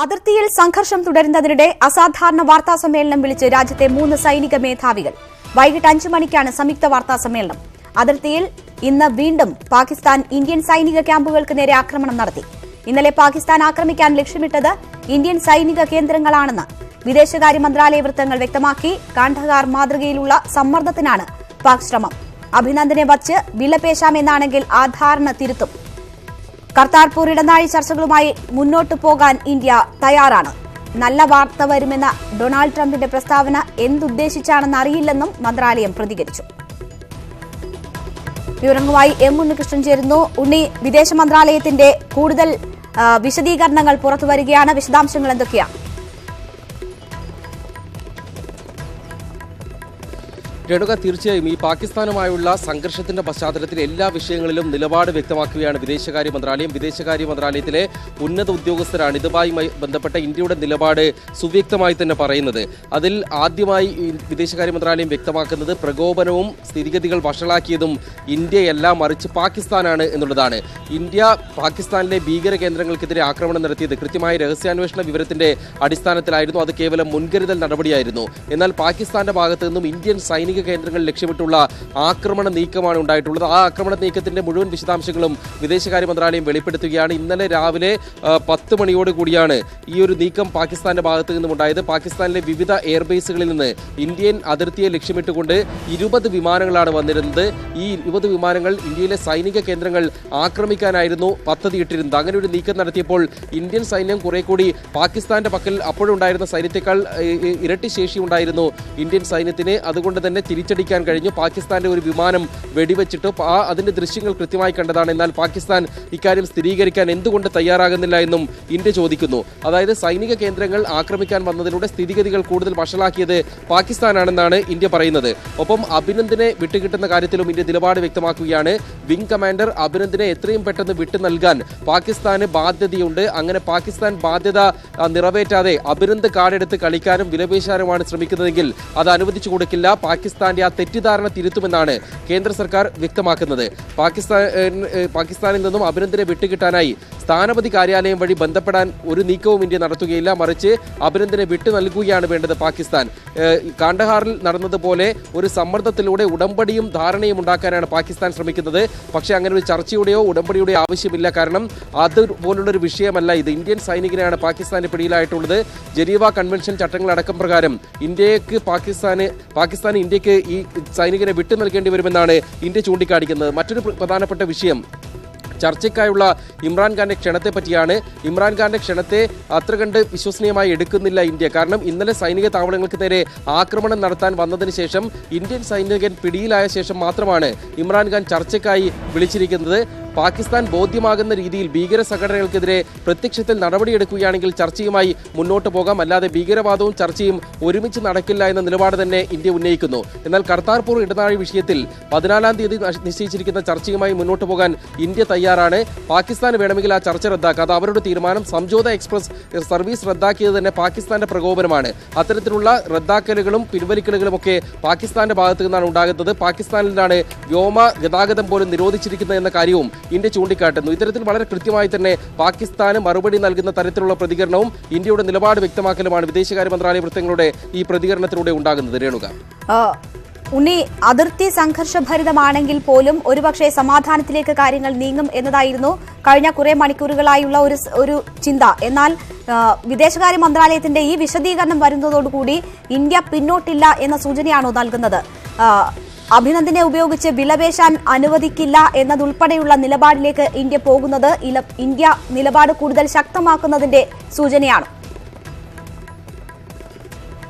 അതിർത്തിയിൽ സംഘർഷം തുടരുന്നതിനിടെ അസാധാരണ വാർത്താ സമ്മേളനം വിളിച്ച് രാജ്യത്തെ 3 സൈനിക മേധാവികൾ. വൈകിട്ട് 5 മണിക്കാണ് സംയുക്ത വാർത്താ സമ്മേളനം. അതിർത്തിയിൽ ഇന്ന് വീണ്ടും പാകിസ്ഥാൻ ഇന്ത്യൻ സൈനിക ക്യാമ്പുകൾക്ക് നേരെ ആക്രമണം നടത്തി. ഇന്നലെ പാകിസ്ഥാൻ ആക്രമിക്കാൻ ലക്ഷ്യമിട്ടത് ഇന്ത്യൻ സൈനിക കേന്ദ്രങ്ങളാണെന്ന് വിദേശകാര്യ മന്ത്രാലയ വൃത്തങ്ങൾ വ്യക്തമാക്കി. കാണ്ഡഹാർ മാതൃകയിലുള്ള സമ്മർദ്ദത്തിനാണ് പാക് ശ്രമം. അഭിനന്ദനെ വച്ച് വിലപേശാമെന്നാണെങ്കിൽ ആ ധാരണ തിരുത്തും. കർത്താർപൂർ ഇടനാഴി ചർച്ചകളുമായി മുന്നോട്ടു പോകാൻ ഇന്ത്യ തയ്യാറാണ്. നല്ല വാർത്ത വരുമെന്ന ഡൊണാൾഡ് ട്രംപിന്റെ പ്രസ്താവന എന്തുദ്ദേശിച്ചാണെന്ന് അറിയില്ലെന്നും മന്ത്രാലയം പ്രതികരിച്ചു. വിവരങ്ങളുമായി എം ഉണ്ണികൃഷ്ണൻ ചേരുന്നു. ഉണ്ണി, വിദേശ മന്ത്രാലയത്തിന്റെ കൂടുതൽ വിശദീകരണങ്ങൾ പുറത്തുവരികയാണ്. വിശദാംശങ്ങൾ എന്തൊക്കെയാണ്? രേണുക, തീർച്ചയായും ഈ പാകിസ്ഥാനുമായുള്ള സംഘർഷത്തിന്റെ പശ്ചാത്തലത്തിൽ എല്ലാ വിഷയങ്ങളിലും നിലപാട് വ്യക്തമാക്കുകയാണ് വിദേശകാര്യ മന്ത്രാലയം. വിദേശകാര്യ മന്ത്രാലയത്തിലെ ഉന്നത ഉദ്യോഗസ്ഥരാണ് ഇതുമായി ബന്ധപ്പെട്ട ഇന്ത്യയുടെ നിലപാട് സുവ്യക്തമായി തന്നെ പറയുന്നത്. അതിൽ ആദ്യമായി വിദേശകാര്യ മന്ത്രാലയം വ്യക്തമാക്കുന്നത് പ്രകോപനവും സ്ഥിതിഗതികൾ വഷളാക്കിയതും ഇന്ത്യയല്ല, മറിച്ച് പാകിസ്ഥാനാണ് എന്നുള്ളതാണ്. ഇന്ത്യ പാകിസ്ഥാനിലെ ഭീകര കേന്ദ്രങ്ങൾക്കെതിരെ ആക്രമണം നടത്തിയത് കൃത്യമായ രഹസ്യാന്വേഷണ വിവരത്തിന്റെ അടിസ്ഥാനത്തിലായിരുന്നു. അത് കേവലം മുൻകരുതൽ നടപടിയായിരുന്നു. എന്നാൽ പാകിസ്ഥാന്റെ ഭാഗത്തു നിന്നും ഇന്ത്യൻ സൈനിക കേന്ദ്രങ്ങൾ ലക്ഷ്യമിട്ടുള്ള ആക്രമണ നീക്കമാണ് ഉണ്ടായിട്ടുള്ളത്. ആ ആക്രമണ നീക്കത്തിന്റെ മുഴുവൻ വിശദാംശങ്ങളും വിദേശകാര്യ മന്ത്രാലയം വെളിപ്പെടുത്തുകയാണ്. ഇന്നലെ രാവിലെ 10 മണിയോടുകൂടിയാണ് ഈ ഒരു നീക്കം പാകിസ്ഥാന്റെ ഭാഗത്തു നിന്നും ഉണ്ടായത്. പാകിസ്ഥാനിലെ വിവിധ എയർബേസുകളിൽ നിന്ന് ഇന്ത്യൻ അതിർത്തിയെ ലക്ഷ്യമിട്ടുകൊണ്ട് 20 വിമാനങ്ങളാണ് വന്നിരുന്നത്. ഈ 20 വിമാനങ്ങൾ ഇന്ത്യയിലെ സൈനിക കേന്ദ്രങ്ങൾ ആക്രമിക്കാനായിരുന്നു പദ്ധതിയിട്ടിരുന്നത്. അങ്ങനെ ഒരു നീക്കം നടത്തിയപ്പോൾ ഇന്ത്യൻ സൈന്യം കുറെ കൂടി പാകിസ്ഥാന്റെ പക്കൽ അപ്പോഴുണ്ടായിരുന്ന സൈന്യത്തെക്കാൾ ഇരട്ടി ശേഷി ഉണ്ടായിരുന്നു ഇന്ത്യൻ സൈന്യത്തിന്. അതുകൊണ്ട് തന്നെ തിരിച്ചടിക്കാൻ കഴിഞ്ഞു. പാകിസ്ഥാന്റെ ഒരു വിമാനം വെടിവെച്ചിട്ട് അതിന്റെ ദൃശ്യങ്ങൾ കൃത്യമായി കണ്ടതാണ്. എന്നാൽ പാകിസ്ഥാൻ ഇക്കാര്യം സ്ഥിരീകരിക്കാൻ എന്തുകൊണ്ട് തയ്യാറാകുന്നില്ല എന്നും ഇന്ത്യ ചോദിക്കുന്നു. അതായത് സൈനിക കേന്ദ്രങ്ങൾ ആക്രമിക്കാൻ വന്നതിലൂടെ സ്ഥിതിഗതികൾ കൂടുതൽ വഷളാക്കിയത് പാകിസ്ഥാനാണെന്നാണ് ഇന്ത്യ പറയുന്നത്. ഒപ്പം അഭിനന്ദനെ വിട്ടുകിട്ടുന്ന കാര്യത്തിലും ഇന്ത്യ നിലപാട് വ്യക്തമാക്കുകയാണ്. വിംഗ് കമാൻഡർ അഭിനന്ദനെ എത്രയും പെട്ടെന്ന് വിട്ടു നൽകാൻ പാകിസ്ഥാന് ബാധ്യതയുണ്ട്. അങ്ങനെ പാകിസ്ഥാൻ ബാധ്യത നിറവേറ്റാതെ അഭിനന്ദ് കാർഡെടുത്ത് കളിക്കാനും വിലപേശാനുമാണ് ശ്രമിക്കുന്നതെങ്കിൽ അത് അനുവദിച്ചു കൊടുക്കില്ല. പാകിസ്ഥാന്റെ ആ തെറ്റിദ്ധാരണ തിരുത്തുമെന്നാണ് കേന്ദ്ര സർക്കാർ വ്യക്തമാക്കുന്നത്. പാകിസ്ഥാനിൽ നിന്നും അഭിനന്ദനെ വിട്ടുകിട്ടാനായി സ്ഥാനപതി കാര്യാലയം വഴി ബന്ധപ്പെടാൻ ഒരു നീക്കവും ഇന്ത്യ നടത്തുകയില്ല, മറിച്ച് അഭിനന്ദനെ വിട്ടു നൽകുകയാണ് വേണ്ടത് പാകിസ്ഥാൻ. കാണ്ഡഹാറിൽ നടന്നതുപോലെ ഒരു സമ്മർദ്ദത്തിലൂടെ ഉടമ്പടിയും ധാരണയും ഉണ്ടാക്കാനാണ് പാകിസ്ഥാൻ ശ്രമിക്കുന്നത്. പക്ഷേ അങ്ങനെ ഒരു ചർച്ചയുടെയോ ഉടമ്പടിയുടെയോ ആവശ്യമില്ല. കാരണം അതുപോലുള്ളൊരു വിഷയമല്ല ഇത്. ഇന്ത്യൻ സൈനികനാണ് പാകിസ്ഥാന്റെ പിടിയിലായിട്ടുള്ളത്. ജനീവ കൺവെൻഷൻ ചട്ടങ്ങളടക്കം പ്രകാരം പാകിസ്ഥാന് ഇന്ത്യക്ക് ഈ സൈനികരെ വിട്ടു നൽകേണ്ടി വരുമെന്നാണ് ഇന്ത്യ ചൂണ്ടിക്കാണിക്കുന്നത്. മറ്റൊരു പ്രധാനപ്പെട്ട വിഷയം ചർച്ചയ്ക്കായുള്ള ഇമ്രാൻഖാന്റെ ക്ഷണത്തെ പറ്റിയാണ്. ഇമ്രാൻഖാന്റെ ക്ഷണത്തെ അത്ര കണ്ട് വിശ്വസനീയമായി എടുക്കുന്നില്ല ഇന്ത്യ. കാരണം ഇന്നലെ സൈനിക താവളങ്ങൾക്ക് നേരെ ആക്രമണം നടത്താൻ വന്നതിന് ശേഷം ഇന്ത്യൻ സൈനികൻ പിടിയിലായ ശേഷം മാത്രമാണ് ഇമ്രാൻഖാൻ ചർച്ചയ്ക്കായി വിളിച്ചിരിക്കുന്നത്. പാകിസ്ഥാൻ ബോധ്യമാകുന്ന രീതിയിൽ ഭീകര സംഘടനകൾക്കെതിരെ പ്രത്യക്ഷത്തിൽ നടപടിയെടുക്കുകയാണെങ്കിൽ ചർച്ചയുമായി മുന്നോട്ട് പോകാം. അല്ലാതെ ഭീകരവാദവും ചർച്ചയും ഒരുമിച്ച് നടക്കില്ല എന്ന നിലപാട് തന്നെ ഇന്ത്യ ഉന്നയിക്കുന്നു. എന്നാൽ കർത്താർപൂർ ഇടനാഴി വിഷയത്തിൽ 14-ാം തീയതി നിശ്ചയിച്ചിരിക്കുന്ന ചർച്ചയുമായി മുന്നോട്ട് പോകാൻ ഇന്ത്യ തയ്യാറാണ്. പാകിസ്ഥാന് വേണമെങ്കിൽ ആ ചർച്ച റദ്ദാക്കാം. അത് അവരുടെ തീരുമാനം. സംജോത എക്സ്പ്രസ് സർവീസ് റദ്ദാക്കിയത് തന്നെ പാകിസ്ഥാന്റെ പ്രകോപനമാണ്. അത്തരത്തിലുള്ള റദ്ദാക്കലുകളും പിൻവലിക്കലുകളും ഒക്കെ പാകിസ്ഥാന്റെ ഭാഗത്തു നിന്നാണ് ഉണ്ടാകുന്നത്. പാകിസ്ഥാനിലാണ് വ്യോമ ഗതാഗതം പോലും നിരോധിച്ചിരിക്കുന്നത് എന്ന കാര്യവും ഇന്ത്യ ചൂണ്ടിക്കാട്ടുന്നു. ഇത്തരത്തിൽ വളരെ കൃത്യമായി തന്നെ പാകിസ്ഥാന് മറുപടി നൽകുന്ന തരത്തിലുള്ള പ്രതികരണവും ഇന്ത്യയുടെ നിലപാട് വ്യക്തമാക്കലുമാണ് വിദേശകാര്യ മന്ത്രാലയ വൃത്തങ്ങളുടെ ഈ പ്രതികരണത്തിലൂടെ ഉണ്ടാകുന്നത്. രേണുക, ഉണ്ണി, അതിർത്തി സംഘർഷഭരിതമാണെങ്കിൽ പോലും ഒരുപക്ഷെ സമാധാനത്തിലേക്ക് കാര്യങ്ങൾ നീങ്ങും എന്നതായിരുന്നു കഴിഞ്ഞ കുറെ മണിക്കൂറുകളായുള്ള ഒരു ചിന്ത. എന്നാൽ വിദേശകാര്യ മന്ത്രാലയത്തിന്റെ ഈ വിശദീകരണം വരുന്നതോടുകൂടി ഇന്ത്യ പിന്നോട്ടില്ല എന്ന സൂചനയാണോ നൽകുന്നത്? അഭിനന്ദനെ ഉപയോഗിച്ച് വിലപേശാൻ അനുവദിക്കില്ല എന്നതുൾപ്പെടെയുള്ള നിലപാടിലേക്ക് ഇന്ത്യ പോകുന്നത് ഇന്ത്യ നിലപാട് കൂടുതൽ ശക്തമാക്കുന്നതിന്റെ സൂചനയാണ്.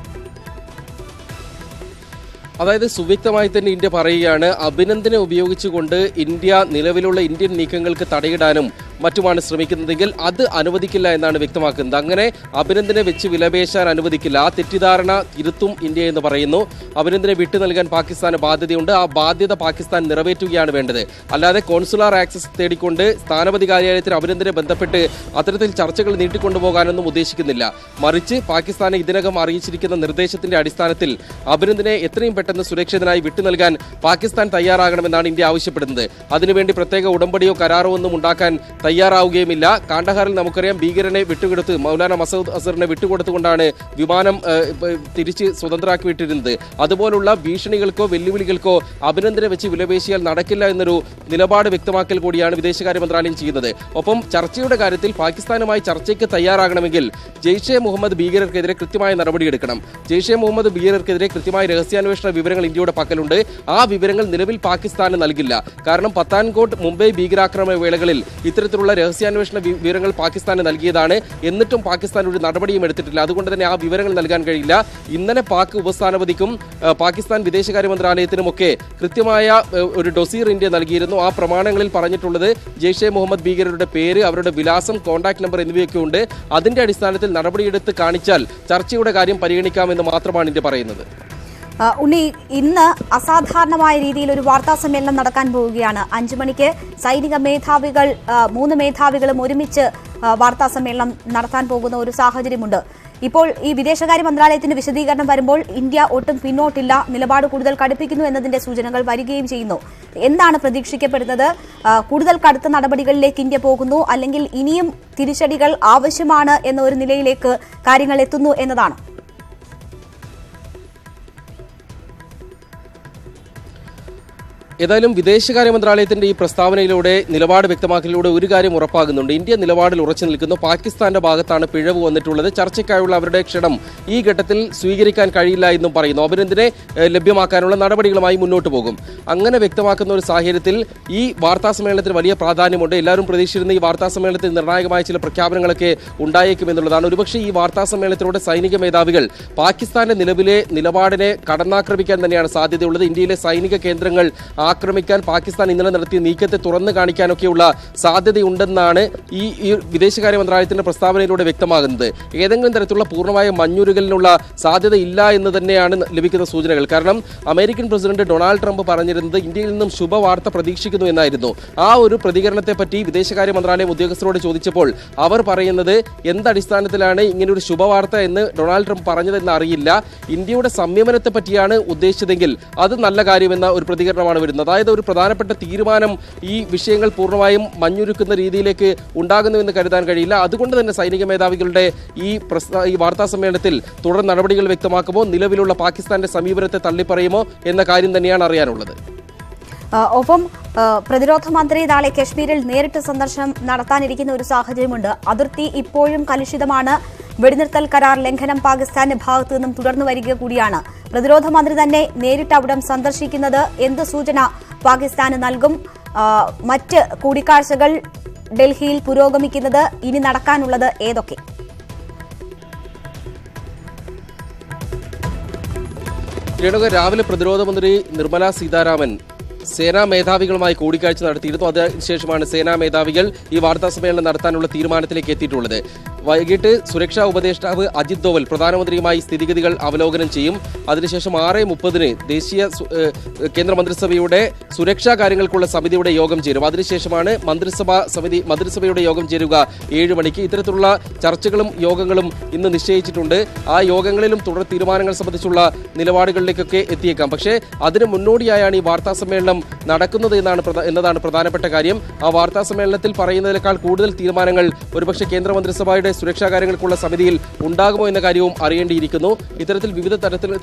അതായത് സുവ്യക്തമായി തന്നെ ഇന്ത്യ പറയുകയാണ്, അഭിനന്ദനെ ഉപയോഗിച്ചുകൊണ്ട് ഇന്ത്യ നിലവിലുള്ള ഇന്ത്യൻ നീക്കങ്ങൾക്ക് തടയിടാനും മറ്റുമാണ് ശ്രമിക്കുന്നതെങ്കിൽ അത് അനുവദിക്കില്ല എന്നാണ് വ്യക്തമാക്കുന്നത്. അങ്ങനെ അഭിനന്ദനെ വെച്ച് വിലപേശാൻ അനുവദിക്കില്ല. ആ തെറ്റിദ്ധാരണ തിരുത്തും ഇന്ത്യ എന്ന് പറയുന്നു. അഭിനന്ദനെ വിട്ടു നൽകാൻ പാകിസ്ഥാന് ബാധ്യതയുണ്ട്. ആ ബാധ്യത പാകിസ്ഥാൻ നിറവേറ്റുകയാണ് വേണ്ടത്. അല്ലാതെ കോൺസുലാർ ആക്സസ് തേടിക്കൊണ്ട് സ്ഥാനപതി കാര്യാലയത്തിൽ അഭിനന്ദനെ ബന്ധപ്പെട്ട് അത്തരത്തിൽ ചർച്ചകൾ നീട്ടിക്കൊണ്ടുപോകാനൊന്നും ഉദ്ദേശിക്കുന്നില്ല. മറിച്ച് പാകിസ്ഥാനെ ഇതിനകം അറിയിച്ചിരിക്കുന്ന നിർദ്ദേശത്തിന്റെ അടിസ്ഥാനത്തിൽ അഭിനന്ദനെ എത്രയും പെട്ടെന്ന് സുരക്ഷിതനായി വിട്ടു നൽകാൻ പാകിസ്ഥാൻ തയ്യാറാകണമെന്നാണ് ഇന്ത്യ ആവശ്യപ്പെടുന്നത്. അതിനുവേണ്ടി പ്രത്യേക ഉടമ്പടിയോ കരാറോ ഒന്നും ഉണ്ടാക്കാൻ തയ്യാറാവുകയുമില്ല. കാണ്ഡഹാറിൽ നമുക്കറിയാം ഭീകരനെ വിട്ടുകൊടുത്ത് മൗലാന മസൂദ് അസറിനെ വിട്ടുകൊടുത്തുകൊണ്ടാണ് വിമാനം തിരിച്ച് സ്വതന്ത്രമാക്കി വിട്ടിരുന്നത്. അതുപോലുള്ള ഭീഷണികൾക്കോ വെല്ലുവിളികൾക്കോ അഭിനന്ദനെ വെച്ച് വിലപേശിയാൽ നടക്കില്ല എന്നൊരു നിലപാട് വ്യക്തമാക്കൽ കൂടിയാണ് വിദേശകാര്യ മന്ത്രാലയം ചെയ്യുന്നത്. ഒപ്പം ചർച്ചയുടെ കാര്യത്തിൽ പാകിസ്ഥാനുമായി ചർച്ചയ്ക്ക് തയ്യാറാകണമെങ്കിൽ ജെയ്ഷെ മുഹമ്മദ് ഭീകരർക്കെതിരെ കൃത്യമായ നടപടിയെടുക്കണം. ജെയ്ഷെ മുഹമ്മദ് ഭീകരർക്കെതിരെ കൃത്യമായ രഹസ്യാന്വേഷണ വിവരങ്ങൾ ഇന്ത്യയുടെ പക്കലുണ്ട്. ആ വിവരങ്ങൾ നിലവിൽ പാകിസ്ഥാന് നൽകില്ല. കാരണം പത്താൻകോട്ട് മുംബൈ ഭീകരാക്രമണ വേളകളിൽ ഇത്തരത്തിലുള്ള രഹസ്യാന്വേഷണ വിവരങ്ങൾ പാകിസ്ഥാന് നൽകിയതാണ്. എന്നിട്ടും പാകിസ്ഥാൻ ഒരു നടപടിയും എടുത്തിട്ടില്ല. അതുകൊണ്ട് തന്നെ ആ വിവരങ്ങൾ നൽകാൻ കഴിയില്ല. ഇന്നലെ പാക് ഉപസ്ഥാനപതിക്കും പാകിസ്ഥാൻ വിദേശകാര്യ മന്ത്രാലയത്തിനുമൊക്കെ കൃത്യമായ ഒരു ഡൊസീർ ഇന്ത്യ നൽകിയിരുന്നു. ആ പ്രമാണങ്ങളിൽ പറഞ്ഞിട്ടുള്ളത് ജെയ്ഷെ മുഹമ്മദ് ഭീകരരുടെ പേര്, അവരുടെ വിലാസം, കോൺടാക്ട് നമ്പർ എന്നിവയൊക്കെ ഉണ്ട്. അതിന്റെ അടിസ്ഥാനത്തിൽ നടപടിയെടുത്ത് കാണിച്ചാൽ ചർച്ചയുടെ കാര്യം പരിഗണിക്കാമെന്ന് മാത്രമാണ് ഇന്ത്യ പറയുന്നത്. ഉണ്ണി, ഇന്ന് അസാധാരണമായ രീതിയിൽ ഒരു വാർത്താ സമ്മേളനം നടക്കാൻ പോവുകയാണ്. 5 മണിക്ക് സൈനിക മേധാവികൾ 3 മേധാവികളും ഒരുമിച്ച് വാർത്താ സമ്മേളനം നടത്താൻ പോകുന്ന ഒരു സാഹചര്യമുണ്ട്. ഇപ്പോൾ ഈ വിദേശകാര്യ മന്ത്രാലയത്തിന്റെ വിശദീകരണം വരുമ്പോൾ ഇന്ത്യ ഒട്ടും പിന്നോട്ടില്ല, നിലപാട് കൂടുതൽ കടുപ്പിക്കുന്നു എന്നതിന്റെ സൂചനകൾ വരികയും ചെയ്യുന്നു. എന്താണ് പ്രതീക്ഷിക്കപ്പെടുന്നത്? കൂടുതൽ കടുത്ത നടപടികളിലേക്ക് ഇന്ത്യ പോകുന്നു, അല്ലെങ്കിൽ ഇനിയും തിരിച്ചടികൾ ആവശ്യമാണ് എന്ന ഒരു നിലയിലേക്ക് കാര്യങ്ങൾ എത്തുന്നു എന്നതാണ്? ഏതായാലും വിദേശകാര്യ മന്ത്രാലയത്തിന്റെ ഈ പ്രസ്താവനയിലൂടെ നിലപാട് വ്യക്തമാക്കലിലൂടെ ഒരു കാര്യം ഉറപ്പാകുന്നുണ്ട്. ഇന്ത്യ നിലപാടിൽ ഉറച്ചു നിൽക്കുന്നു. പാകിസ്ഥാന്റെ ഭാഗത്താണ് പിഴവ് വന്നിട്ടുള്ളത്. ചർച്ചയ്ക്കായുള്ള അവരുടെ ക്ഷണം ഈ ഘട്ടത്തിൽ സ്വീകരിക്കാൻ കഴിയില്ല എന്നും പറയുന്നു. അഭിനന്ദനെ ലഭ്യമാക്കാനുള്ള നടപടികളുമായി മുന്നോട്ട് പോകും. അങ്ങനെ വ്യക്തമാക്കുന്ന ഒരു സാഹചര്യത്തിൽ ഈ വാർത്താ സമ്മേളനത്തിന് വലിയ പ്രാധാന്യമുണ്ട്. എല്ലാവരും പ്രതീക്ഷിച്ചിരുന്ന ഈ വാർത്താ സമ്മേളനത്തിൽ നിർണായകമായ ചില പ്രഖ്യാപനങ്ങളൊക്കെ ഉണ്ടായേക്കുമെന്നുള്ളതാണ്. ഒരുപക്ഷെ ഈ വാർത്താ സമ്മേളനത്തിലൂടെ സൈനിക മേധാവികൾ പാകിസ്ഥാന്റെ നിലവിലെ നിലപാടിനെ കടന്നാക്രമിക്കാൻ തന്നെയാണ് സാധ്യതയുള്ളത്. ഇന്ത്യയിലെ സൈനിക കേന്ദ്രങ്ങൾ ആക്രമിക്കാൻ പാകിസ്ഥാൻ ഇന്നലെ നടത്തിയ നീക്കത്തെ തുറന്നു കാണിക്കാനൊക്കെയുള്ള സാധ്യതയുണ്ടെന്നാണ് ഈ വിദേശകാര്യ മന്ത്രാലയത്തിന്റെ പ്രസ്താവനയിലൂടെ വ്യക്തമാകുന്നത്. ഏതെങ്കിലും തരത്തിലുള്ള പൂർണ്ണമായ മഞ്ഞുരുകലിനുള്ള സാധ്യത ഇല്ല എന്ന് തന്നെയാണ് ലഭിക്കുന്ന സൂചനകൾ. കാരണം അമേരിക്കൻ പ്രസിഡന്റ് ഡൊണാൾഡ് ട്രംപ് പറഞ്ഞിരുന്നത് ഇന്ത്യയിൽ നിന്നും ശുഭവാർത്ത പ്രതീക്ഷിക്കുന്നു എന്നായിരുന്നു. ആ ഒരു പ്രതികരണത്തെ പറ്റി വിദേശകാര്യ മന്ത്രാലയം ഉദ്യോഗസ്ഥരോട് ചോദിച്ചപ്പോൾ അവർ പറയുന്നത് എന്തടിസ്ഥാനത്തിലാണ് ഇങ്ങനെ ഒരു ശുഭവാർത്ത എന്ന് ഡൊണാൾഡ് ട്രംപ് പറഞ്ഞതെന്ന് അറിയില്ല, ഇന്ത്യയുടെ സംയമനത്തെ പറ്റിയാണ് ഉദ്ദേശിച്ചതെങ്കിൽ അത് നല്ല കാര്യമെന്ന ഒരു പ്രതികരണമാണ് വരുന്നത്. അതായത് ഒരു പ്രധാനപ്പെട്ട തീരുമാനം ഈ വിഷയങ്ങൾ പൂർണ്ണമായും മഞ്ഞുരുക്കുന്ന രീതിയിലേക്ക് ഉണ്ടാകുന്നുവെന്ന് കരുതാൻ കഴിയില്ല. അതുകൊണ്ട് തന്നെ സൈനിക മേധാവികളുടെ ഈ വാർത്താ സമ്മേളനത്തിൽ തുടർ നടപടികൾ വ്യക്തമാക്കുമോ, നിലവിലുള്ള പാകിസ്ഥാന്റെ സമീപനത്തെ തള്ളിപ്പറയുമോ എന്ന കാര്യം തന്നെയാണ് അറിയാനുള്ളത്. ഒപ്പം പ്രതിരോധ മന്ത്രി നാളെ കശ്മീരിൽ നേരിട്ട് സന്ദർശനം നടത്താനിരിക്കുന്ന ഒരു സാഹചര്യമുണ്ട്. അതിർത്തി ഇപ്പോഴും കലുഷിതമാണ്. വെടിനിർത്തൽ കരാർ ലംഘനം പാകിസ്ഥാന്റെ ഭാഗത്തു നിന്നും തുടർന്നു വരിക കൂടിയാണ്. പ്രതിരോധ മന്ത്രി തന്നെ നേരിട്ട് അവിടം സന്ദർശിക്കുന്നത് എന്ത് സൂചന പാകിസ്ഥാന് നൽകും? മറ്റ് കൂടിക്കാഴ്ചകൾ ഡൽഹിയിൽ പുരോഗമിക്കുന്നത് ഇനി നടക്കാനുള്ളത് ഏതൊക്കെ? രാവിലെ പ്രതിരോധ മന്ത്രി നിർമ്മല സീതാരാമൻ സേനാ മേധാവികളുമായി കൂടിക്കാഴ്ച നടത്തിയിരുന്നു. അതിനുശേഷമാണ് സേനാ മേധാവികൾ ഈ വാർത്താ സമ്മേളനം നടത്താനുള്ള തീരുമാനത്തിലേക്ക് എത്തിയിട്ടുള്ളത്. വൈകിട്ട് സുരക്ഷാ ഉപദേഷ്ടാവ് അജിത് ദോവൽ പ്രധാനമന്ത്രിയുമായി സ്ഥിതിഗതികൾ അവലോകനം ചെയ്യും. അതിനുശേഷം 6:30 ദേശീയ കേന്ദ്ര മന്ത്രിസഭയുടെ സുരക്ഷാ കാര്യങ്ങൾക്കുള്ള സമിതിയുടെ യോഗം ചേരും. അതിനുശേഷമാണ് മന്ത്രിസഭയുടെ യോഗം ചേരുക 7 മണിക്ക്. ഇത്തരത്തിലുള്ള ചർച്ചകളും യോഗങ്ങളും ഇന്ന് നിശ്ചയിച്ചിട്ടുണ്ട്. ആ യോഗങ്ങളിലും തുടർ തീരുമാനങ്ങൾ സംബന്ധിച്ചുള്ള നിലപാടുകളിലേക്കൊക്കെ എത്തിയേക്കാം. പക്ഷേ അതിന് മുന്നോടിയായാണ് ഈ വാർത്താ സമ്മേളനം നടക്കുന്നത് എന്നതാണ് പ്രധാനപ്പെട്ട കാര്യം. ആ വാർത്താ സമ്മേളനത്തിൽ പറയുന്നതിനേക്കാൾ കൂടുതൽ തീരുമാനങ്ങൾ ഒരുപക്ഷെ കേന്ദ്രമന്ത്രിസഭയുടെ സുരക്ഷാ കാര്യങ്ങൾക്കുള്ള സമിതിയിൽ ഉണ്ടാകുമോ എന്ന കാര്യവും അറിയേണ്ടിയിരിക്കുന്നു. ഇത്തരത്തിൽ വിവിധ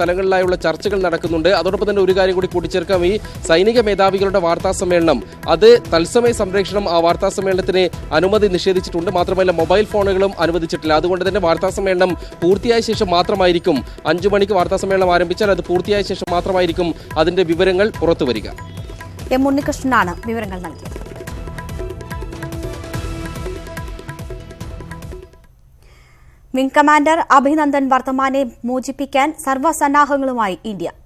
തലങ്ങളിലായുള്ള ചർച്ചകൾ നടക്കുന്നുണ്ട്. അതോടൊപ്പം തന്നെ ഒരു കാര്യം കൂടി കൂട്ടിച്ചേർക്കാം. ഈ സൈനിക മേധാവികളുടെ വാർത്താ സമ്മേളനം അത് തത്സമയ സംപ്രേഷണം ആ വാർത്താ സമ്മേളനത്തിന് അനുമതി നിഷേധിച്ചിട്ടുണ്ട്. മാത്രമല്ല മൊബൈൽ ഫോണുകളും അനുവദിച്ചിട്ടില്ല. അതുകൊണ്ട് തന്നെ വാർത്താ സമ്മേളനം പൂർത്തിയായ ശേഷം മാത്രമായിരിക്കും 5 മണിക്ക് വാർത്താ സമ്മേളനം ആരംഭിച്ചാൽ അത് പൂർത്തിയായ ശേഷം മാത്രമായിരിക്കും അതിന്റെ വിവരങ്ങൾ പുറത്തുവരിക. എം ഉണ്ണികൃഷ്ണനാണ് വിവരങ്ങൾ നൽകിയത്. വിംഗ് കമാൻഡർ അഭിനന്ദൻ വർത്തമാനെ മോചിപ്പിക്കാൻ സർവ്വസന്നാഹങ്ങളുമായി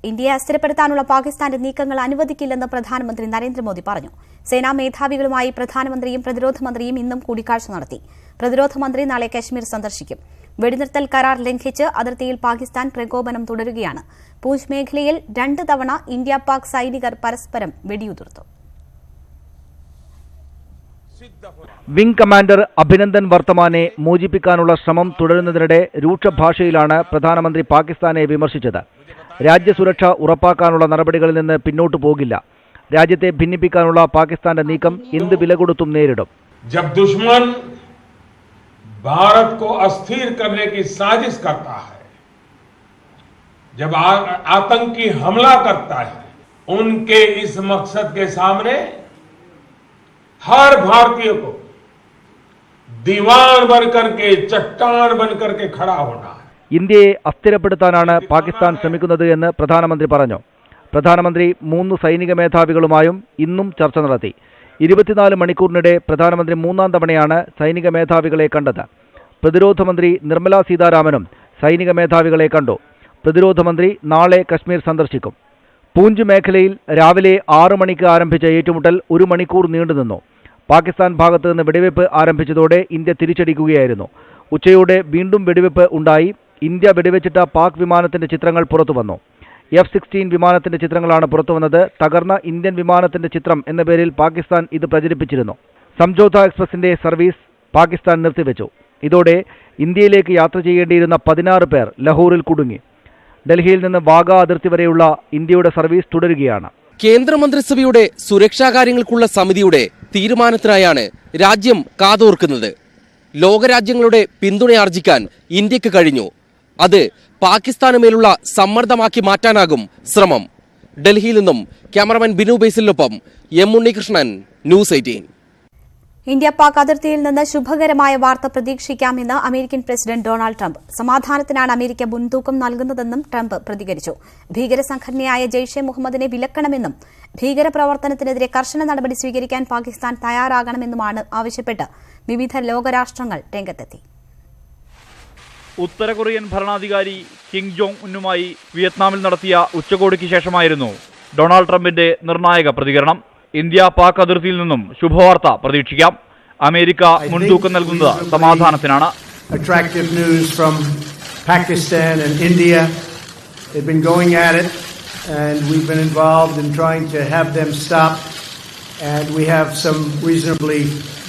ഇന്ത്യയെ അസ്ഥിരപ്പെടുത്താനുള്ള പാകിസ്ഥാന്റെ നീക്കങ്ങൾ അനുവദിക്കില്ലെന്ന് പ്രധാനമന്ത്രി നരേന്ദ്രമോദി പറഞ്ഞു. സേനാ മേധാവികളുമായി പ്രധാനമന്ത്രിയും പ്രതിരോധ മന്ത്രിയും ഇന്നും കൂടിക്കാഴ്ച നടത്തി. പ്രതിരോധ മന്ത്രി നാളെ കശ്മീർ സന്ദർശിക്കും. വെടിനിർത്തൽ കരാർ ലംഘിച്ച് അതിർത്തിയിൽ പാകിസ്ഥാൻ പ്രകോപനം തുടരുകയാണ്. പൂഞ്ച് മേഖലയിൽ 2 തവണ ഇന്ത്യ പാക് സൈനികർ പരസ്പരം വെടിയുതിർത്തു. വിംഗ് കമാൻഡർ അഭിനന്ദൻ വർത്തമാനെ മോചിപ്പിക്കാനുള്ള ശ്രമം തുടരുന്നതിനിടെ രൂക്ഷഭാഷയിലാണ് പ്രധാനമന്ത്രി പാകിസ്ഥാനെ വിമർശിച്ചത്. രാജ്യസുരക്ഷ ഉറപ്പാക്കാനുള്ള നടപടികളിൽ നിന്ന് പിന്നോട്ടു പോകില്ല. രാജ്യത്തെ ഭിന്നിപ്പിക്കാനുള്ള പാകിസ്ഥാന്റെ നീക്കം എന്ത് വില കൊടുത്തും നേരിടും. जब दुश्मन भारत को अस्थिर करने की साजिश करता है, जब आतंकी हमला करता है, उनके इस मकसद के सामने हर भारतीय को दीवार बनकर के, चट्टान बनकर के खड़ा होना है. ഇന്ത്യയെ അസ്ഥിരപ്പെടുത്താനാണ് പാകിസ്ഥാൻ ശ്രമിക്കുന്നത് എന്ന് പ്രധാനമന്ത്രി പറഞ്ഞു. പ്രധാനമന്ത്രി 3 സൈനിക മേധാവികളുമായും ഇന്നും ചർച്ച നടത്തി. 24 മണിക്കൂറിനിടെ പ്രധാനമന്ത്രി 3ാം തവണയാണ് സൈനിക മേധാവികളെ കണ്ടത്. പ്രതിരോധ മന്ത്രി നിർമ്മല സീതാരാമനും സൈനിക മേധാവികളെ കണ്ടു. പ്രതിരോധ മന്ത്രി നാളെ കശ്മീർ സന്ദർശിക്കും. പൂഞ്ച് മേഖലയിൽ രാവിലെ 6 മണിക്ക് ആരംഭിച്ച ഏറ്റുമുട്ടൽ 1 മണിക്കൂർ നീണ്ടുനിന്നു. പാകിസ്ഥാൻ ഭാഗത്ത് നിന്ന് വെടിവെപ്പ് ആരംഭിച്ചതോടെ ഇന്ത്യ തിരിച്ചടിക്കുകയായിരുന്നു. ഉച്ചയോടെ വീണ്ടും വെടിവെപ്പ് ഉണ്ടായി. ഇന്ത്യ വെടിവെച്ചിട്ട പാക് വിമാനത്തിന്റെ ചിത്രങ്ങൾ പുറത്തുവന്നു. F-16 വിമാനത്തിന്റെ ചിത്രങ്ങളാണ് പുറത്തുവന്നത്. തകർന്ന ഇന്ത്യൻ വിമാനത്തിന്റെ ചിത്രം എന്ന പേരിൽ പാകിസ്ഥാൻ ഇത് പ്രചരിപ്പിച്ചിരുന്നു. സംജോത എക്സ്പ്രസിന്റെ സർവീസ് പാകിസ്ഥാൻ നിർത്തിവെച്ചു. ഇതോടെ ഇന്ത്യയിലേക്ക് യാത്ര ചെയ്യേണ്ടിയിരുന്ന 16 പേർ ലഹോറിൽ കുടുങ്ങി. ഡൽഹിയിൽ നിന്ന് വാഗ അതിർത്തി വരെയുള്ള ഇന്ത്യയുടെ സർവീസ് തുടരുകയാണ്. കേന്ദ്രമന്ത്രിസഭയുടെ സുരക്ഷാ കാര്യങ്ങൾക്കുള്ള സമിതിയുടെ തീരുമാനത്തിനായാണ് രാജ്യം കാതോർക്കുന്നത്. ലോകരാജ്യങ്ങളുടെ പിന്തുണയാർജിക്കാൻ ഇന്ത്യക്ക് കഴിഞ്ഞു. അത് പാകിസ്ഥാനുമേലുള്ള സമ്മർദ്ദമാക്കി മാറ്റാനാകും ശ്രമം. ഡൽഹിയിൽ നിന്നും ക്യാമറമാൻ ബിനു ബേസിലിനൊപ്പം M Unnikrishnan, news 18. India Pak അതിർത്തിയിൽ നിന്ന് ശുഭകരമായ വാർത്ത പ്രതീക്ഷിക്കാമെന്ന് അമേരിക്കൻ പ്രസിഡന്റ് ഡൊണാൾഡ് ട്രംപ്. സമാധാനത്തിനാണ് അമേരിക്ക മുൻതൂക്കം നൽകുന്നതെന്നും ട്രംപ് പ്രതികരിച്ചു. ഭീകരസംഘടനയായ ജെയ്ഷെ മുഹമ്മദിനെ വിലക്കണമെന്നും ഭീകരപ്രവർത്തനത്തിനെതിരെ കർശന നടപടി സ്വീകരിക്കാൻ പാകിസ്ഥാൻ തയ്യാറാകണമെന്നുമാണ് ആവശ്യപ്പെട്ട് വിവിധ ലോകരാഷ്ട്രങ്ങൾ രംഗത്തെത്തി. ഉത്തര കൊറിയൻ ഭരണാധികാരി കിം ജോങ് ഉന്നുമായി വിയറ്റ്നാമിൽ നടത്തിയ ഉച്ചകോടിക്ക് ശേഷമായിരുന്നു ഡൊണാൾഡ് ട്രംപിന്റെ നിർണായക പ്രതികരണം. ഇന്ത്യ പാക് അതിർത്തിയിൽ നിന്നും ശുഭവാർത്ത പ്രതീക്ഷിക്കാം. അമേരിക്ക മുൻതൂക്കം നൽകുന്നത് സമാധാനത്തിനാണ്. Attractive news from Pakistan and India. They've been going at it and we've been involved in trying to have them stop, and we have some reasonably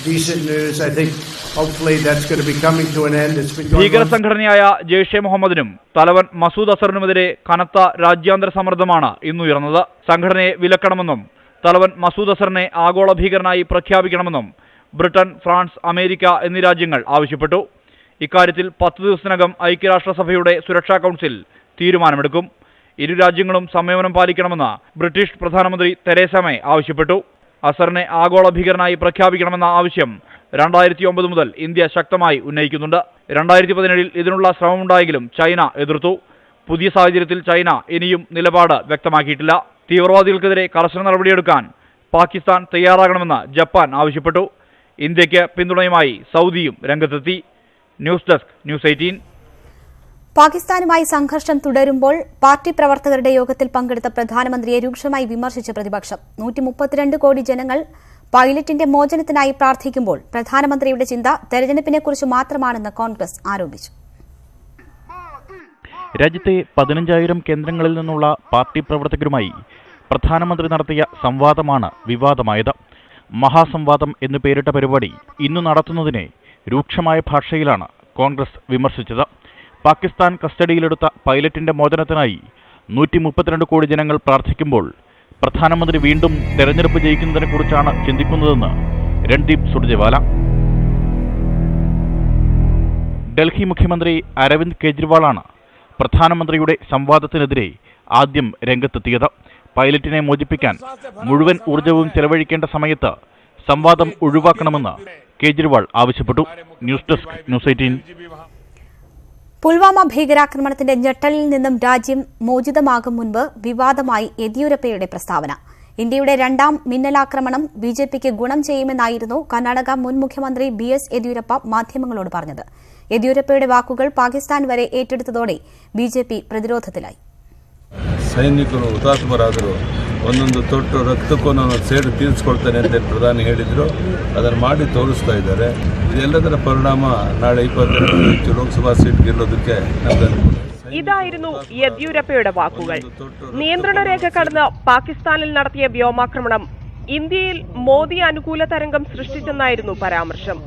decent news. I think hopefully that's going to be coming to an end. It's been going on. ഭീകരസംഘടനയായ Jaish മുഹമ്മദിനും തലവൻ മസൂദ് അസറിനുമെതിരെ കനത്ത രാജ്യാന്തര സമ്മർദ്ദമാണ് ഇന്നുയർന്നത്. സംഘടനയെ വിലക്കണമെന്നും തലവൻ മസൂദ് അസറിനെ ആഗോള ഭീകരനായി പ്രഖ്യാപിക്കണമെന്നും Britain, France, America എന്നീ രാജ്യങ്ങൾ ആവശ്യപ്പെട്ടു. ഇക്കാര്യത്തിൽ 10 ദിവസത്തിനകം ഐക്യരാഷ്ട്രസഭയുടെ സുരക്ഷാ കൗൺസിൽ തീരുമാനമെടുക്കും. ഇരു രാജ്യങ്ങളും സംയമനം പാലിക്കണമെന്ന് ബ്രിട്ടീഷ് പ്രധാനമന്ത്രി തെരേസ മേ ആവശ്യപ്പെട്ടു. അസറിനെ ആഗോള ഭീകരനായി പ്രഖ്യാപിക്കണമെന്ന ആവശ്യം 2009 മുതൽ ഇന്ത്യ ശക്തമായി ഉന്നയിക്കുന്നുണ്ട്. 2017 ഇതിനുള്ള ശ്രമമുണ്ടായെങ്കിലും ചൈന എതിർത്തു. പുതിയ സാഹചര്യത്തിൽ ചൈന ഇനിയും നിലപാട് വ്യക്തമാക്കിയിട്ടില്ല. തീവ്രവാദികൾക്കെതിരെ കർശന നടപടിയെടുക്കാൻ പാകിസ്ഥാൻ തയ്യാറാകണമെന്ന് ജപ്പാൻ ആവശ്യപ്പെട്ടു. ഇന്ത്യയ്ക്ക് പിന്തുണയുമായി സൗദിയും രംഗത്തെത്തി. News desk, news 18. പാകിസ്ഥാനുമായി സംഘർഷം തുടരുമ്പോൾ പാർട്ടി പ്രവർത്തകരുടെ യോഗത്തിൽ പങ്കെടുത്ത പ്രധാനമന്ത്രിയെ രൂക്ഷമായി വിമർശിച്ച പ്രതിപക്ഷം. 132 കോടി ജനങ്ങൾ പൈലറ്റിന്റെ മോചനത്തിനായി പ്രാർത്ഥിക്കുമ്പോൾ പ്രധാനമന്ത്രിയുടെ ചിന്ത തെരഞ്ഞെടുപ്പിനെക്കുറിച്ച് മാത്രമാണെന്ന് കോൺഗ്രസ് ആരോപിച്ചു. രാജ്യത്തെ 15,000 കേന്ദ്രങ്ങളിൽ നിന്നുള്ള പാർട്ടി പ്രവർത്തകരുമായി പ്രധാനമന്ത്രി നടത്തിയ സംവാദമാണ് വിവാദമായത്. മഹാസംവാദം എന്നു പേരിട്ട പരിപാടി ഇന്നു നടത്തുന്നതിനെ രൂക്ഷമായ ഭാഷയിലാണ് കോൺഗ്രസ് വിമർശിച്ചത്. പാകിസ്ഥാൻ കസ്റ്റഡിയിലെടുത്ത പൈലറ്റിന്റെ മോചനത്തിനായി 132 കോടി ജനങ്ങൾ പ്രാർത്ഥിക്കുമ്പോൾ പ്രധാനമന്ത്രി വീണ്ടും തെരഞ്ഞെടുപ്പ് ജയിക്കുന്നതിനെക്കുറിച്ചാണ് ചിന്തിക്കുന്നതെന്ന് രൺദീപ് സുർജേവാല. ഡൽഹി മുഖ്യമന്ത്രി അരവിന്ദ് കെജ്രിവാളാണ് പ്രധാനമന്ത്രിയുടെ സംവാദത്തിനെതിരെ ആദ്യം രംഗത്തെത്തിയത്. പൈലറ്റിനെ മോചിപ്പിക്കാൻ മുഴുവൻ ഊർജവും ചെലവഴിക്കേണ്ട സമയത്ത് സംവാദം ഒഴിവാക്കണമെന്ന് കേജ്രിവാൾ ആവശ്യപ്പെട്ടു. News desk, news 18. പുൽവാമ ഭീകരാക്രമണത്തിന്റെ ഞെട്ടലിൽ നിന്നും രാജ്യം മോചിതമാകും മുൻപ് വിവാദമായി യെദ്യൂരപ്പയുടെ പ്രസ്താവന. ഇന്ത്യയുടെ 2ാം മിന്നലാക്രമണം ബിജെപിക്ക് ഗുണം ചെയ്യുമെന്നായിരുന്നു കർണാടക മുൻ മുഖ്യമന്ത്രി BS യെദ്യൂരപ്പ മാധ്യമങ്ങളോട് പറഞ്ഞത്. യെദ്യൂരപ്പയുടെ വാക്കുകൾ പാകിസ്ഥാൻ വരെ ഏറ്റെടുത്തതോടെ ബിജെപി പ്രതിരോധത്തിലായി. ಸೈನಿಕರು ಹುತಾತ್ಮರಾದರು, ಒಂದೊಂದು ತೊಟ್ಟು ರಕ್ತಕ್ಕೂ ನಾನು ಸೇಡು ತೀರಿಸ್ಕೊಳ್ತೇನೆ ಅಂತ ಪ್ರಧಾನಿ ಹೇಳಿದ್ರು. ಅದನ್ನು ಮಾಡಿ ತೋರಿಸ್ತಾ ಇದ್ದಾರೆ. ಇದೆಲ್ಲದರ ಪರಿಣಾಮ ನಾಳೆ 22 ಲೋಕಸಭಾ ಸೀಟ್ ಗೆಲ್ಲೋದಕ್ಕೆ ഇതായിരുന്നു യെദ്യൂരപ്പയുടെ വാക്കുകൾ. നിയന്ത്രണ രേഖ കടന്ന് പാകിസ്ഥാനിൽ നടത്തിയ വ്യോമാക്രമണം ഇന്ത്യയിൽ മോദി അനുകൂല തരംഗം സൃഷ്ടിച്ചെന്നായിരുന്നു പരാമർശം.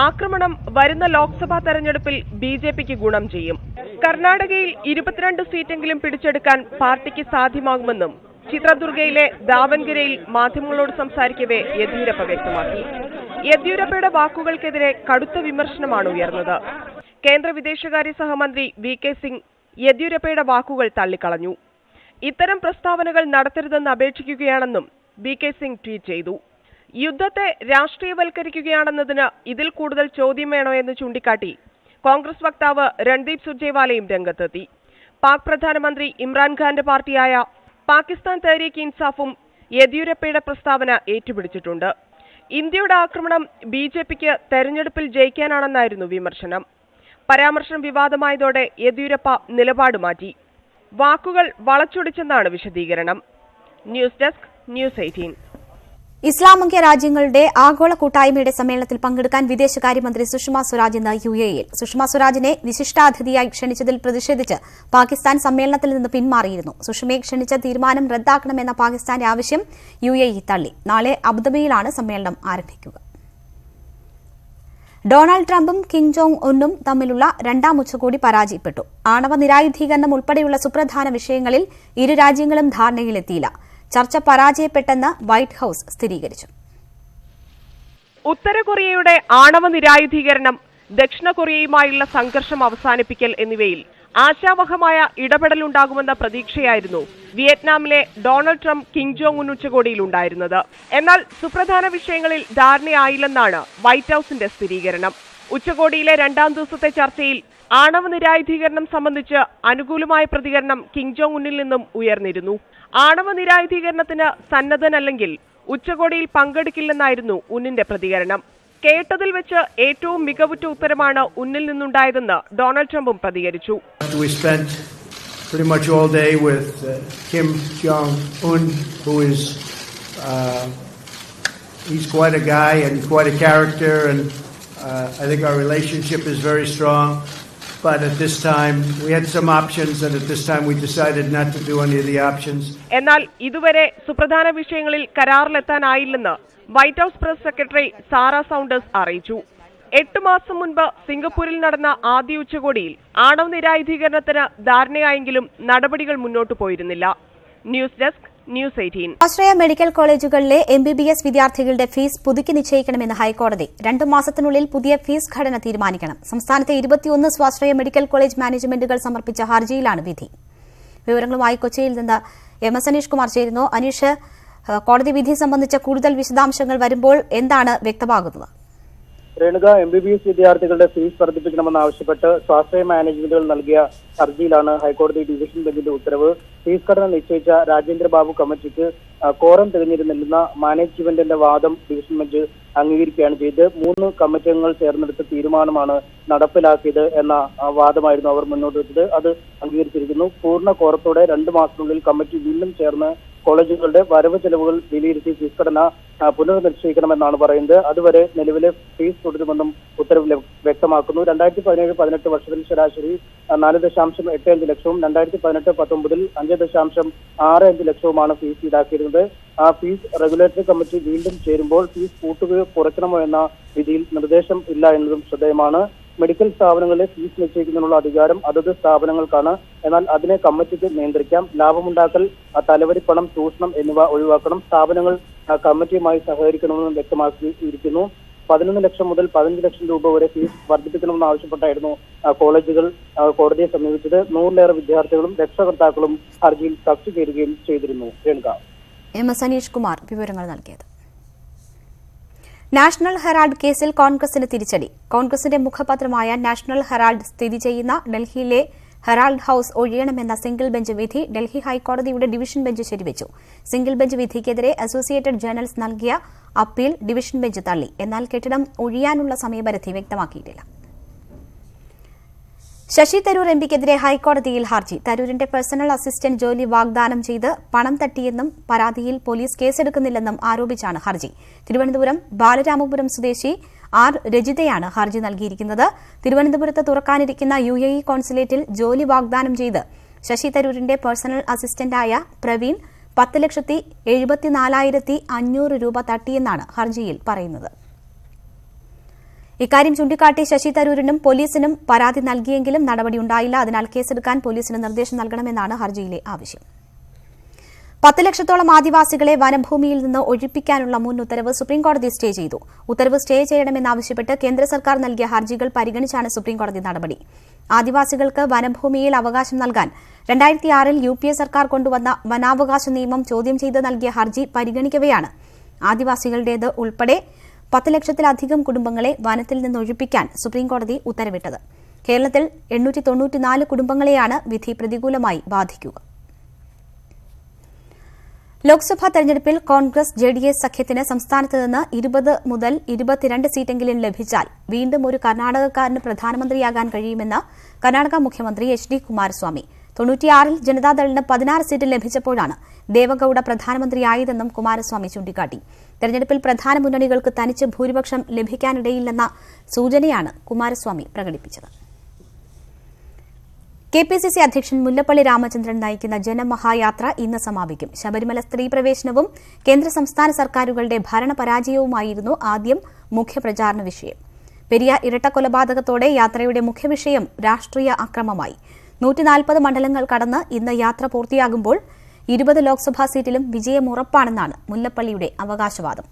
ആക്രമണം വരുന്ന ലോക്സഭാ തെരഞ്ഞെടുപ്പിൽ ബിജെപിക്ക് ഗുണം ചെയ്യും. കർണാടകയിൽ 22 സീറ്റെങ്കിലും പിടിച്ചെടുക്കാൻ പാർട്ടിക്ക് സാധ്യമാകുമെന്നും ചിത്രദുർഗയിലെ ദാവൻഗരയിൽ മാധ്യമങ്ങളോട് സംസാരിക്കവേ യെദ്യൂരപ്പ വ്യക്തമാക്കി. യെദ്യൂരപ്പയുടെ വാക്കുകൾക്കെതിരെ കടുത്ത വിമർശനമാണ് ഉയർന്നത്. കേന്ദ്ര വിദേശകാര്യ സഹമന്ത്രി വി.കെ. സിംഗ് യെദ്യൂരപ്പയുടെ വാക്കുകൾ തള്ളിക്കളഞ്ഞു. ഇത്തരം പ്രസ്താവനകൾ നടത്തരുതെന്ന് അപേക്ഷിക്കുകയാണെന്നും വി.കെ. സിംഗ് ട്വീറ്റ് ചെയ്തു. യുദ്ധത്തെ രാഷ്ട്രീയവൽക്കരിക്കുകയാണെന്നതിന് ഇതിൽ കൂടുതൽ ചോദ്യം വേണോ എന്ന് ചൂണ്ടിക്കാട്ടി കോൺഗ്രസ് വക്താവ് രൺദീപ് സുർജേവാലയും രംഗത്തെത്തി. പാക് പ്രധാനമന്ത്രി ഇമ്രാൻഖാന്റെ പാർട്ടിയായ പാകിസ്ഥാൻ തെഹ്രീക്ക് ഇൻസാഫും യെദ്യൂരപ്പയുടെ പ്രസ്താവന ഏറ്റുപിടിച്ചിട്ടുണ്ട്. ഇന്ത്യയുടെ ആക്രമണം ബി.ജെ.പിക്ക് തെരഞ്ഞെടുപ്പിൽ ജയിക്കാനാണെന്നായിരുന്നു വിമർശനം. പരാമർശം വിവാദമായതോടെ യെദ്യൂരപ്പ നിലപാട് മാറ്റി. വാക്കുകൾ വളച്ചൊടിച്ചെന്നാണ് വിശദീകരണം. News desk news 18. ഇസ്ലാമിക രാജ്യങ്ങളുടെ ആഗോള കൂട്ടായ്മയുടെ സമ്മേളനത്തിൽ പങ്കെടുക്കാൻ വിദേശകാര്യമന്ത്രി സുഷമ സ്വരാജ് ഇന്ന് യുഎഇയിൽ. സുഷമ സ്വരാജിനെ വിശിഷ്ടാതിഥിയായി ക്ഷണിച്ചതിൽ പ്രതിഷേധിച്ച് പാകിസ്ഥാൻ സമ്മേളനത്തിൽ നിന്ന് പിന്മാറിയിരുന്നു. സുഷമയെ ക്ഷണിച്ച തീരുമാനം റദ്ദാക്കണമെന്ന പാകിസ്ഥാന്റെ ആവശ്യം യുഎഇ തള്ളി. നാളെ അബുദാബിയിലാണ് സമ്മേളനം ആരംഭിക്കുക. ഡൊണാൾഡ് ട്രംപും കിം ജോങ് ഉന്നും തമ്മിലുള്ള രണ്ടാം ഉച്ചകോടി പരാജയപ്പെട്ടു. ആണവ നിരായുധീകരണം ഉൾപ്പെടെയുള്ള സുപ്രധാന വിഷയങ്ങളിൽ ഇരു രാജ്യങ്ങളും ധാരണയിലെത്തിയില്ല. ചർച്ച പരാജയപ്പെട്ടെന്ന് വൈറ്റ് ഹൌസ് സ്ഥിരീകരിച്ചു. ഉത്തര കൊറിയയുടെ ആണവ നിരായുധീകരണം, ദക്ഷിണ കൊറിയയുമായുള്ള സംഘർഷം അവസാനിപ്പിക്കൽ എന്നിവയിൽ ആശാവഹമായ ഇടപെടലുണ്ടാകുമെന്ന പ്രതീക്ഷയായിരുന്നു വിയറ്റ്നാമിലെ Donald Trump Kim Jong Un ഉച്ചകോടിയിലുണ്ടായിരുന്നത്. എന്നാൽ സുപ്രധാന വിഷയങ്ങളിൽ ധാരണയായില്ലെന്നാണ് വൈറ്റ് ഹൌസിന്റെ സ്ഥിരീകരണം. ഉച്ചകോടിയിലെ രണ്ടാം ദിവസത്തെ ചർച്ചയിൽ ആണവ നിരായുധീകരണം സംബന്ധിച്ച് അനുകൂലമായ പ്രതികരണം കിം ജോങ് ഉന്നിൽ നിന്നും ഉയർന്നിരുന്നു. ആണവ നിരായുധീകരണത്തിന് സന്നദ്ധനല്ലെങ്കിൽ ഉച്ചകോടിയിൽ പങ്കെടുക്കില്ലെന്നായിരുന്നു ഉന്നിന്റെ പ്രതികരണം. കേട്ടതിൽ വെച്ച് ഏറ്റവും മികവുറ്റ ഉത്തരമാണ് ഉന്നിൽ നിന്നുണ്ടായതെന്ന് ഡൊണാൾഡ് ട്രംപും പ്രതികരിച്ചു. We spent pretty much all day with Kim Jong-un, who is he's quite a guy and quite a character, and I think our relationship is very strong. But at this time, we had some options, and at this time we decided not to do any of the options. എന്നാൽ ഇതുവരെ സുപ്രധാന വിഷയങ്ങളിൽ കരാറിലെത്താനായില്ലെന്ന് White House press secretary Sarah Sanders അറിയിച്ചു. 8 മാസം മുൻപ് സിംഗപ്പൂരിൽ നടന്ന ആദ്യ ഉച്ചകോടിയിൽ ആണവ നിരായുധീകരണത്തിന് ധാരണയായെങ്കിലും നടപടികൾ മുന്നോട്ടു പോയിരുന്നില്ല. News desk news 18. ആശ്രയ മെഡിക്കൽ കോളേജുകളിലെ MBBS വിദ്യാർത്ഥികളുടെ ഫീസ് പുതുക്കി നിശ്ചയിക്കണമെന്ന് ഹൈക്കോടതി. 2 മാസത്തിനുള്ളിൽ പുതിയ ഫീസ് ഘടന തീരുമാനിക്കണം. സംസ്ഥാനത്തെ 21 സ്വാശ്രയ മെഡിക്കൽ കോളേജ് മാനേജ്മെന്റുകൾ സമർപ്പിച്ച ഹർജിയിലാണ് വിധി. വിവരങ്ങളുമായി കൊച്ചിയിൽ നിന്ന് MS അനീഷ് കുമാർ ചേരുന്നു. അനീഷ്, കോടതി വിധി സംബന്ധിച്ച കൂടുതൽ വിശദാംശങ്ങൾ വരുമ്പോൾ എന്താണ് വ്യക്തമാകുന്നത്? രേണുക, MBBS വിദ്യാർത്ഥികളുടെ ഫീസ് വർദ്ധിപ്പിക്കണമെന്നാവശ്യപ്പെട്ട് സ്വാശ്രയ മാനേജ്മെന്റുകൾ നൽകിയ ഹർജിയിലാണ് ഹൈക്കോടതി ഡിവിഷൻ ബെഞ്ചിന്റെ ഉത്തരവ്. ഫീസ് ഘടന നിശ്ചയിച്ച രാജേന്ദ്ര ബാബു കമ്മിറ്റിക്ക് കോറം തികഞ്ഞിരുന്നില്ലെന്ന മാനേജ്മെന്റിന്റെ വാദം ഡിവിഷൻ ബെഞ്ച് അംഗീകരിക്കുകയാണ് ചെയ്തത്. 3 കമ്മിറ്റി അംഗങ്ങൾ ചേർന്നെടുത്ത തീരുമാനമാണ് നടപ്പിലാക്കിയത് എന്ന വാദമായിരുന്നു അവർ മുന്നോട്ട് വെച്ചത്. അത് അംഗീകരിച്ചിരിക്കുന്നു. പൂർണ്ണ കോറത്തോടെ 2 മാസത്തിനുള്ളിൽ കമ്മിറ്റി വീണ്ടും ചേർന്ന് കോളേജുകളുടെ വരവ് ചെലവുകൾ വിലയിരുത്തി ഫീസ് ഘടന പുനർനിശ്ചയിക്കണമെന്നാണ് പറയുന്നത്. അതുവരെ നിലവിലെ ഫീസ് തുടരുമെന്നും ഉത്തരവിൽ വ്യക്തമാക്കുന്നു. 2017-18 വർഷത്തിൽ ശരാശരി 4.85 ലക്ഷവും 2018-19 5.65 ലക്ഷവുമാണ് ഫീസ് ഈടാക്കിയിരുന്നത്. ആ ഫീസ് റെഗുലേറ്ററി കമ്മിറ്റി വീണ്ടും ചേരുമ്പോൾ ഫീസ് കൂട്ടുകയോ കുറയ്ക്കണമോ എന്ന വിധിയിൽ നിർദ്ദേശം ഇല്ല എന്നതും ശ്രദ്ധേയമാണ്. മെഡിക്കൽ സ്ഥാപനങ്ങളിലെ ഫീസ് നിശ്ചയിക്കുന്നതിനുള്ള അധികാരം അതത് സ്ഥാപനങ്ങൾക്കാണ്. എന്നാൽ അതിനെ കമ്മിറ്റിക്ക് നിയന്ത്രിക്കാം. ലാഭമുണ്ടാക്കൽ, തലവരിപ്പണം, ചൂഷണം എന്നിവ ഒഴിവാക്കണം. സ്ഥാപനങ്ങൾ കമ്മിറ്റിയുമായി സഹകരിക്കണമെന്നും വ്യക്തമാക്കിയിരിക്കുന്നു. 11 ലക്ഷം മുതൽ 15 ലക്ഷം രൂപ വരെ ഫീസ് വർദ്ധിപ്പിക്കണമെന്ന് ആവശ്യപ്പെട്ടായിരുന്നു കോളേജുകൾ കോടതിയെ സമീപിച്ചത്. 100-ലേറെ വിദ്യാർത്ഥികളും രക്ഷകർത്താക്കളും ഹർജിയിൽ കക്ഷി ചേരുകയും ചെയ്തിരുന്നു. രേണുക, MS അനീഷ് കുമാർ വിവരങ്ങൾ നൽകിയത്. നാഷണൽ ഹെറാൾഡ് കേസിൽ കോൺഗ്രസിന് തിരിച്ചടി. കോൺഗ്രസിന്റെ മുഖപത്രമായ നാഷണൽ ഹെറാൾഡ് സ്ഥിതി ചെയ്യുന്ന ഡൽഹിയിലെ ഹെറാൾഡ് ഹൌസ് ഒഴിയണമെന്ന സിംഗിൾ ബെഞ്ച് വിധി ഡൽഹി ഹൈക്കോടതിയുടെ ഡിവിഷൻ ബെഞ്ച് ശരിവച്ചു. സിംഗിൾ ബെഞ്ച് വിധിക്കെതിരെ അസോസിയേറ്റഡ് ജേർണൽസ് നൽകിയ അപ്പീൽ ഡിവിഷൻ ബെഞ്ച് തള്ളി. എന്നാൽ കെട്ടിടം ഒഴിയാനുള്ള സമയപരിധി വ്യക്തമാക്കിയിട്ടില്ല. ശശി തരൂർ എംപിക്കെതിരെ ഹൈക്കോടതിയിൽ ഹർജി. തരൂരിന്റെ പേഴ്സണൽ അസിസ്റ്റന്റ് ജോലി വാഗ്ദാനം ചെയ്ത് പണം തട്ടിയെന്നും പരാതിയിൽ പോലീസ് കേസെടുക്കുന്നില്ലെന്നും ആരോപിച്ചാണ് ഹർജി. തിരുവനന്തപുരം ബാലരാമപുരം സ്വദേശി R. രജിതയാണ് ഹർജി നൽകിയിരിക്കുന്നത്. തിരുവനന്തപുരത്ത് തുറക്കാനിരിക്കുന്ന UAE കോൺസുലേറ്റിൽ ജോലി വാഗ്ദാനം ചെയ്ത് ശശി തരൂരിന്റെ പേഴ്സണൽ അസിസ്റ്റന്റായ പ്രവീൺ 10,74,500 രൂപ തട്ടിയെന്നാണ് ഹർജിയിൽ പറയുന്നത്. ഇക്കാര്യം ചൂണ്ടിക്കാട്ടി ശശി തരൂരിനും പോലീസിനും പരാതി നൽകിയെങ്കിലും നടപടിയുണ്ടായില്ല. അതിനാൽ കേസെടുക്കാൻ പോലീസിന് നിർദ്ദേശം നൽകണമെന്നാണ് ഹർജിയിലെ ആവശ്യം. 10 ലക്ഷത്തോളം ആദിവാസികളെ വനഭൂമിയിൽ നിന്ന് ഒഴിപ്പിക്കാനുള്ള മുൻ ഉത്തരവ് സുപ്രീംകോടതി സ്റ്റേ ചെയ്തു. ഉത്തരവ് സ്റ്റേ ചെയ്യണമെന്നാവശ്യപ്പെട്ട് കേന്ദ്ര സർക്കാർ നൽകിയ ഹർജികൾ പരിഗണിച്ചാണ് സുപ്രീംകോടതി നടപടി. ആദിവാസികൾക്ക് വനഭൂമിയിൽ അവകാശം നൽകാൻ 2006 UPA സർക്കാർ കൊണ്ടുവന്ന വനാവകാശ നിയമം ചോദ്യം ചെയ്ത് നൽകിയ ഹർജി പരിഗണിക്കവെയാണ് ആദിവാസികളുടേത് ഉൾപ്പെടെ 10 ലക്ഷത്തിലധികം കുടുംബങ്ങളെ വനത്തിൽ നിന്ന് ഒഴിപ്പിക്കാൻ സുപ്രീംകോടതി ഉത്തരവിട്ടത്. കേരളത്തിൽ 894 കുടുംബങ്ങളെയാണ് വിധി പ്രതികൂലമായി ബാധിക്കുക. ലോക്സഭാ തെരഞ്ഞെടുപ്പിൽ കോൺഗ്രസ് JDS സഖ്യത്തിന് സംസ്ഥാനത്ത് നിന്ന് 20 മുതൽ 22 സീറ്റെങ്കിലും ലഭിച്ചാൽ വീണ്ടും ഒരു കർണാടകക്കാരന് പ്രധാനമന്ത്രിയാകാൻ കഴിയുമെന്ന് കർണാടക മുഖ്യമന്ത്രി HD കുമാരസ്വാമി. 96 ജനതാദളിന് 16 സീറ്റ് ലഭിച്ചപ്പോഴാണ് ദേവഗൌഡ പ്രധാനമന്ത്രിയായതെന്നും കുമാരസ്വാമി ചൂണ്ടിക്കാട്ടി. തെരഞ്ഞെടുപ്പിൽ പ്രധാന മുന്നണികൾക്ക് തനിച്ച് ഭൂരിപക്ഷം ലഭിക്കാനിടയില്ലെന്ന സൂചനയാണ് കുമാരസ്വാമി പ്രകടിപ്പിച്ചത്. KPCC അധ്യക്ഷൻ മുല്ലപ്പള്ളി രാമചന്ദ്രൻ നയിക്കുന്ന ജനമഹായാത്ര ഇന്ന് സമാപിക്കും. ശബരിമല സ്ത്രീ പ്രവേശനവും കേന്ദ്ര സംസ്ഥാന സർക്കാരുകളുടെ ഭരണപരാജയവുമായിരുന്നു ആദ്യം മുഖ്യപ്രചാരണ വിഷയം. പെരിയ ഇരട്ടക്കൊലപാതകത്തോടെ യാത്രയുടെ മുഖ്യവിഷയം രാഷ്ട്രീയ അക്രമമായി. 140 മണ്ഡലങ്ങൾ കടന്ന് ഇന്ന് യാത്ര പൂർത്തിയാകുമ്പോൾ 20 ലോക്സഭാ സീറ്റിലും വിജയമുറപ്പാണെന്നാണ് മുല്ലപ്പള്ളിയുടെ അവകാശവാദം.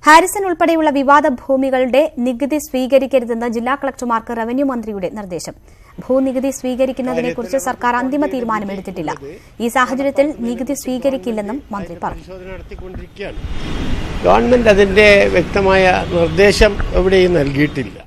ഹാരിസൺ ഉൾപ്പെടെയുള്ള വിവാദ ഭൂമികളുടെ നികുതി സ്വീകരിക്കരുതെന്ന് ജില്ലാ കളക്ടർമാർക്ക് റവന്യൂ മന്ത്രിയുടെ നിർദ്ദേശം. ഭൂനികുതി സ്വീകരിക്കുന്നതിനെക്കുറിച്ച് സർക്കാർ അന്തിമ തീരുമാനമെടുത്തിട്ടില്ല. ഈ സാഹചര്യത്തിൽ നികുതി സ്വീകരിക്കില്ലെന്നും മന്ത്രി പറഞ്ഞു. ഗവൺമെന്റ് അതിന്റെ വ്യക്തമായ നിർദ്ദേശം എവിടെയും നൽകിയിട്ടില്ല.